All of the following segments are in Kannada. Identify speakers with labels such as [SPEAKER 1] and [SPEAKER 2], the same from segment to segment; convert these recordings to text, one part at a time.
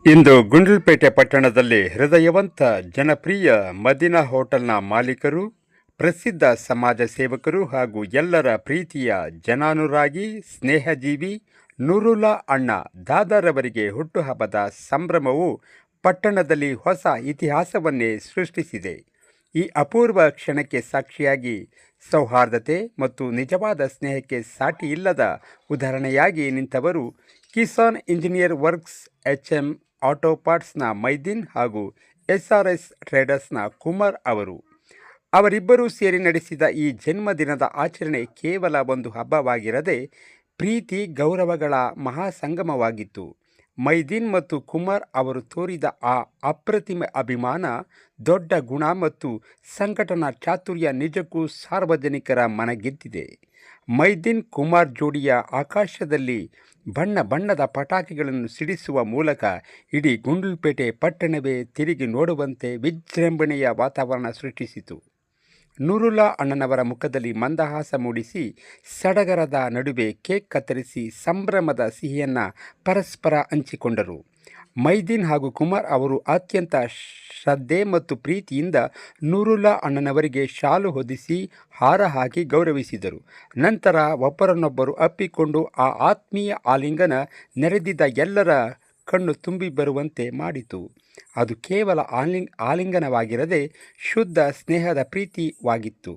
[SPEAKER 1] ಇಂದು ಗುಂಡ್ಲುಪೇಟೆ ಪಟ್ಟಣದಲ್ಲಿ ಹೃದಯವಂತ ಜನಪ್ರಿಯ ಮದೀನಾ ಹೋಟೆಲ್ನ ಮಾಲೀಕರು, ಪ್ರಸಿದ್ಧ ಸಮಾಜ ಸೇವಕರು ಹಾಗೂ ಎಲ್ಲರ ಪ್ರೀತಿಯ ಜನಾನುರಾಗಿ ಸ್ನೇಹಜೀವಿ ನೂರುಲ್ಲಾ ಅಣ್ಣ ದಾದಾರವರಿಗೆ ಹುಟ್ಟುಹಬ್ಬದ ಸಂಭ್ರಮವು ಪಟ್ಟಣದಲ್ಲಿ ಹೊಸ ಇತಿಹಾಸವನ್ನೇ ಸೃಷ್ಟಿಸಿದೆ. ಈ ಅಪೂರ್ವ ಕ್ಷಣಕ್ಕೆ ಸಾಕ್ಷಿಯಾಗಿ ಸೌಹಾರ್ದತೆ ಮತ್ತು ನಿಜವಾದ ಸ್ನೇಹಕ್ಕೆ ಸಾಟಿಯಿಲ್ಲದ ಉದಾಹರಣೆಯಾಗಿ ನಿಂತವರು Kisan engineer works HM auto ಪಾರ್ಟ್ಸ್ನ ಮೈದೀನ್ ಹಾಗೂ SRS ಟ್ರೇಡರ್ಸ್ನ ಕುಮಾರ್ ಅವರು. ಅವರಿಬ್ಬರೂ ಸೇರಿ ನಡೆಸಿದ ಈ ಜನ್ಮದಿನದ ಆಚರಣೆ ಕೇವಲ ಒಂದು ಹಬ್ಬವಾಗಿರದೆ ಪ್ರೀತಿ ಗೌರವಗಳ ಮಹಾಸಂಗಮವಾಗಿತ್ತು. ಮೈದೀನ್ ಮತ್ತು ಕುಮಾರ್ ಅವರು ತೋರಿದ ಆ ಅಪ್ರತಿಮ ಅಭಿಮಾನ, ದೊಡ್ಡ ಗುಣ ಮತ್ತು ಸಂಘಟನಾ ಚಾತುರ್ಯ ನಿಜಕ್ಕೂ ಸಾರ್ವಜನಿಕರ ಮನಗೆದ್ದಿದೆ. ಮೈದೀನ್ ಕುಮಾರ್ ಜೋಡಿಯ ಆಕಾಶದಲ್ಲಿ ಬಣ್ಣ ಬಣ್ಣದ ಪಟಾಕಿಗಳನ್ನು ಸಿಡಿಸುವ ಮೂಲಕ ಇಡೀ ಗುಂಡ್ಲುಪೇಟೆ ಪಟ್ಟಣವೇ ತಿರುಗಿ ನೋಡುವಂತೆ ವಿಜೃಂಭಣೆಯ ವಾತಾವರಣ ಸೃಷ್ಟಿಸಿತು. ನೂರುಲ್ಲಾ ಅಣ್ಣನವರ ಮುಖದಲ್ಲಿ ಮಂದಹಾಸ ಮೂಡಿಸಿ ಸಡಗರದ ನಡುವೆ ಕೇಕ್ ಕತ್ತರಿಸಿ ಸಂಭ್ರಮದ ಸಿಹಿಯನ್ನು ಪರಸ್ಪರ ಹಂಚಿಕೊಂಡರು. ಮೈದೀನ್ ಹಾಗೂ ಕುಮಾರ್ ಅವರು ಅತ್ಯಂತ ಶ್ರದ್ಧೆ ಮತ್ತು ಪ್ರೀತಿಯಿಂದ ನೂರುಲ್ಲಾ ಅಣ್ಣನವರಿಗೆ ಶಾಲು ಹೊದಿಸಿ ಹಾರ ಹಾಕಿ ಗೌರವಿಸಿದರು. ನಂತರ ಒಬ್ಬರನ್ನೊಬ್ಬರು ಅಪ್ಪಿಕೊಂಡು ಆ ಆತ್ಮೀಯ ಆಲಿಂಗನ ನೆರೆದಿದ್ದ ಎಲ್ಲರ ಕಣ್ಣು ತುಂಬಿ ಬರುವಂತೆ ಮಾಡಿತು. ಅದು ಕೇವಲ ಆಲಿಂಗನವಾಗಿರದೆ ಶುದ್ಧ ಸ್ನೇಹದ ಪ್ರೀತಿವಾಗಿತ್ತು.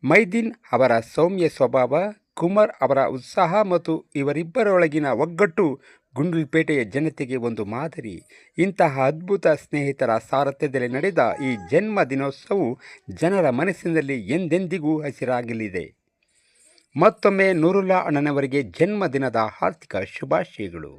[SPEAKER 1] ಮೈದೀನ್ ಅವರ ಸೌಮ್ಯ ಸ್ವಭಾವ, ಕುಮಾರ್ ಅವರ ಉತ್ಸಾಹ ಮತ್ತು ಇವರಿಬ್ಬರೊಳಗಿನ ಒಗ್ಗಟ್ಟು ಗುಂಡ್ಲುಪೇಟೆಯ ಜನತೆಗೆ ಒಂದು ಮಾದರಿ. ಇಂತಹ ಅದ್ಭುತ ಸ್ನೇಹಿತರ ಸಾರಥ್ಯದಲ್ಲಿ ನಡೆದ ಈ ಜನ್ಮ ದಿನೋತ್ಸವವು ಜನರ ಮನಸ್ಸಿನಲ್ಲಿ ಎಂದೆಂದಿಗೂ ಹಸಿರಾಗಲಿದೆ. ಮತ್ತೊಮ್ಮೆ ನೂರುಲ್ಲಾ ಅಣ್ಣನವರಿಗೆ ಜನ್ಮದಿನದ ಹಾರ್ದಿಕ ಶುಭಾಶಯಗಳು.